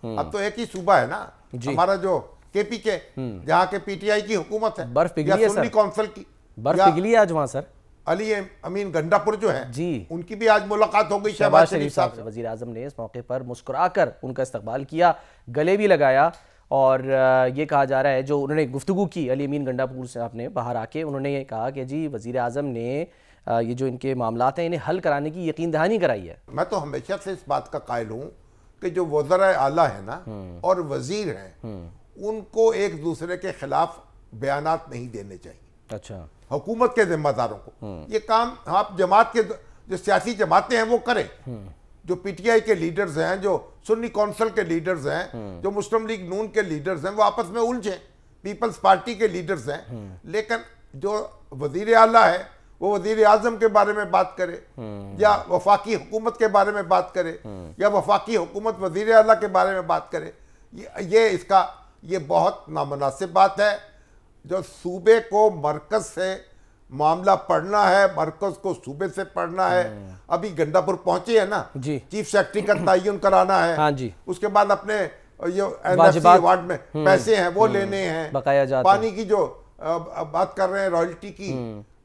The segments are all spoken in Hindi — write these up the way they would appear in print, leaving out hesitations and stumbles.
अब तो एक ही सूबा है ना हमारा, जो KPK, जहाँ के PTI की हुकूमत है, बर्फ पिघली है सर, कौंसिल की बर्फ पिघली है आज वहाँ सर। अली अमीन गंडापुर जो है जी, उनकी भी आज मुलाकात हो गई शहबाज शरीफ साहब से। वजीर आजम ने इस मौके पर मुस्कुराकर उनका इस्तकबाल किया, गले भी लगाया, और ये कहा जा रहा है, जो उन्होंने गुफ्तगू की अली अमीन गंडापुर साहब ने बाहर आके, उन्होंने ये कहा कि जी वजीर आजम ने ये जो इनके मामलात हैं इन्हें हल कराने की यकीन दहानी कराई है। मैं तो हमेशा से इस बात का कायल हूँ कि जो वज़ीर आला है ना और वजीर हैं, उनको एक दूसरे के खिलाफ बयानात नहीं देने चाहिए। अच्छा, हुकूमत के जिम्मेदारों को ये काम, आप जमात के जो सियासी जमातें हैं वो करें, जो PTI के लीडर्स हैं, जो सुन्नी कौंसिल के लीडर्स हैं, जो मुस्लिम लीग नून के लीडर्स हैं, वो आपस में उलझें, पीपल्स पार्टी के लीडर्स हैं, लेकिन जो वजीर आला है वो वजीर आजम के बारे में बात करे, या वफाकी हुकूमत के बारे में बात करे, या वफाकी हुकूमत वजीर आला के बारे में बात करे, ये बहुत नामुनासिब बात है। जो सूबे को मरकज से मामला पढ़ना है, मरकज को सूबे से पढ़ना है। अभी गंडापुर पहुंचे है ना जी, चीफ सेक्रेटरी का तयन कराना है। हाँ जी, उसके बाद अपने ये NFC अवार्ड में पैसे हैं वो लेने हैं, बकाया जाते, पानी की जो बात कर रहे हैं, रॉयल्टी की,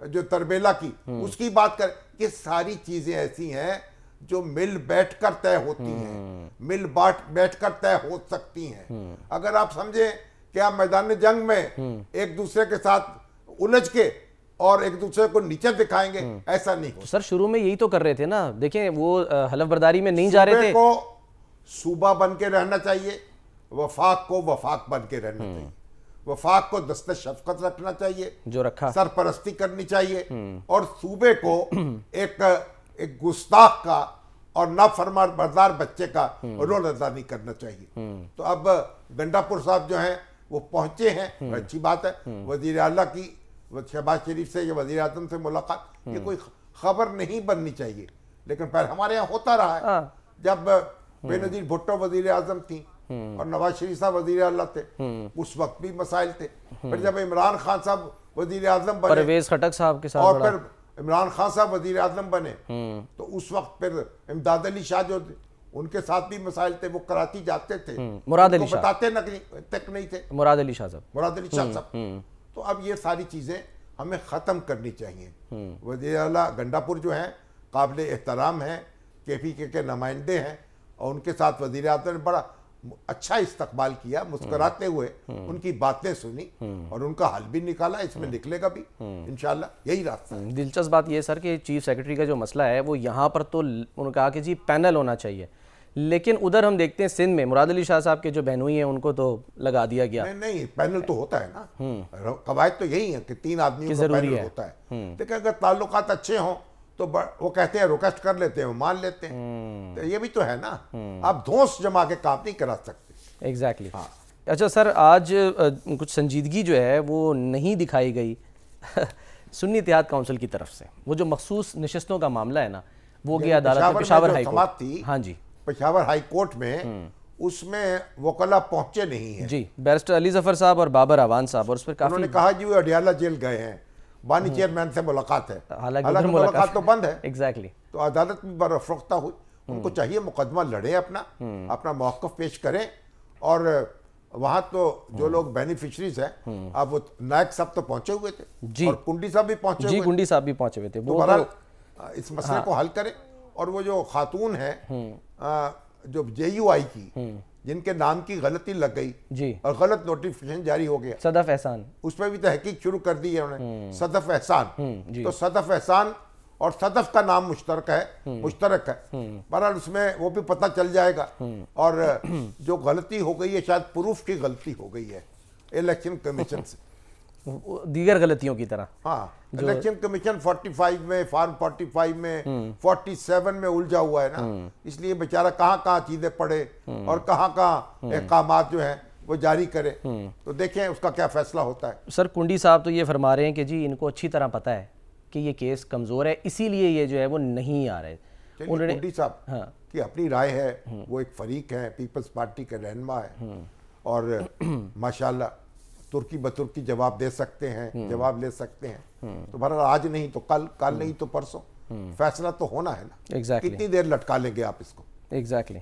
जो तरबेला की, उसकी बात कर, ये सारी चीजें ऐसी हैं जो मिल बैठ कर तय होती हैं, मिल बैठ कर तय हो सकती हैं। अगर आप समझे कि आप मैदान जंग में एक दूसरे के साथ उलझ के और एक दूसरे को नीचे दिखाएंगे, ऐसा नहीं हो। सर शुरू में यही तो कर रहे थे ना, देखें वो हलफ बर्दारी में नहीं जा रहे थे। को सूबा बन के रहना चाहिए, वफाक को वफाक बन के रहना चाहिए, वफाक को दस्ते शफकत रखना चाहिए, जो रखा, सरपरस्ती करनी चाहिए, और सूबे को एक गुस्ताख का और नाफरमान बरदार बच्चे का रोल अदा नहीं करना चाहिए। तो अब गंडापुर साहब जो हैं वो पहुंचे हैं, अच्छी बात है। वजीर आला की शहबाज शरीफ से या वजीर आजम से मुलाकात, ये कोई खबर नहीं बननी चाहिए, लेकिन फिर हमारे यहाँ होता रहा है। जब बेनजीर भुट्टो वजीर आजम थी और नवाज शरीफ साहब वजीर आला थे, उस वक्त भी मसाइल थे। फिर जब इमरान खान साहब वजीर आजम बने, परवेज खटक साहब के साथ, और फिर इमरान खान साहब वजीर आजम बने, तो उस वक्त फिर इमदाद अली शाह जो उनके साथ भी मसाइल थे, वो कराची जाते थे, मुराद अली शाह बताते तक नहीं थे, मुराद अली शाह साहब। तो अब ये सारी चीजें हमें खत्म करनी चाहिए। वज़ीर आला गंडापुर जो है काबिल एहतराम है, KPK के नुमाइंदे हैं, और उनके साथ वज़ीर आज़म ने बड़ा अच्छा इस्तकबाल किया, मुस्कुराते हुए उनकी बातें सुनी और उनका हल भी निकाला, इसमें निकलेगा भी इंशाल्लाह, यही रास्ता है। दिलचस्प बात यह सर कि चीफ सेक्रेटरी का जो मसला है वो यहाँ पर तो उन्होंने कहा कि जी पैनल होना चाहिए, लेकिन उधर हम देखते हैं सिंध में मुराद अली शाह साहब के जो बहनोई हैं उनको तो लगा दिया गया। नहीं, पैनल तो होता है ना, कवायद तो यही है कि 3 आदमियों का पैनल होता है, लेकिन अगर ताल्लुकात अच्छे हों तो वो कहते हैं, रिक्वेस्ट कर लेते हैं, वो मान लेते हैं, तो ये भी तो है ना। आप धौंस जमा के काम नहीं करा सकते। एग्जैक्टली। अच्छा सर, आज कुछ संजीदगी जो है वो नहीं दिखाई गई सुन्नी इत्तेहाद काउंसिल की तरफ से। वो जो मखसूस नशिस्तों का मामला है ना, वो गया अदालत में, पेशावर हाई कोर्ट थी। हाँ जी, पेशावर हाई कोर्ट में, उसमें वकला पहुंचे नहीं है जी, बैरिस्टर अली जफर साहब और बाबर अवान साहब, और उस पर काफी उन्होंने कहा जी वो अडियाला जेल गए हैं, बानी चेयरमैन से मुलाकात है, हालांकि मुलाकात तो बंद है। एग्जैक्टली। तो अदालत में बरफरोख्ता हुई, उनको चाहिए मुकदमा लड़े, अपना मौक़िफ़ पेश करें, और वहाँ तो जो लोग बेनिफिशरीज हैं, अब वो नायक साहब तो पहुंचे हुए थे जी, और कुंडी साहब भी पहुंचे हुए, कुंडी साहब भी पहुंचे हुए थे। तो बहरहाल इस मसले को हल करें। और वो जो खातून है जो JUI की, जिनके नाम की गलती लग गई जी, और गलत नोटिफिकेशन जारी हो गया, सदफ एहसान, उस पर भी तहकीक शुरू कर दी है उन्होंने, सदफ एहसान। तो सदफ एहसान और सदफ का नाम मुश्तरक है। बहरहाल उसमें वो भी पता चल जाएगा, और जो गलती हो गई है शायद प्रूफ की गलती हो गई है इलेक्शन कमीशन से, दीगर गलतियों की तरह। हाँ, इलेक्शन कमीशन 45 में, फॉर्म 45 में, 47 में उलझा हुआ है ना, इसलिए बेचारा कहाँ चीजें पढ़े और कहाँ अहकामात जो हैं वो जारी करे। तो देखें उसका क्या फैसला होता है। सर कुंडी साहब तो ये फरमा रहे हैं कि जी इनको अच्छी तरह पता है कि ये केस कमजोर है, इसीलिए ये जो है वो नहीं आ रहे। कुंडी साहब की अपनी राय है, वो एक फरीक है, पीपल्स पार्टी के रहनुमा है, और माशाल्लाह तुर्की बतुर्की जवाब दे सकते हैं, जवाब ले सकते हैं। तो बहरहाल आज नहीं तो कल नहीं तो परसों फैसला तो होना है ना। एग्जैक्टली। कितनी देर लटका लेंगे आप इसको। एग्जैक्टली।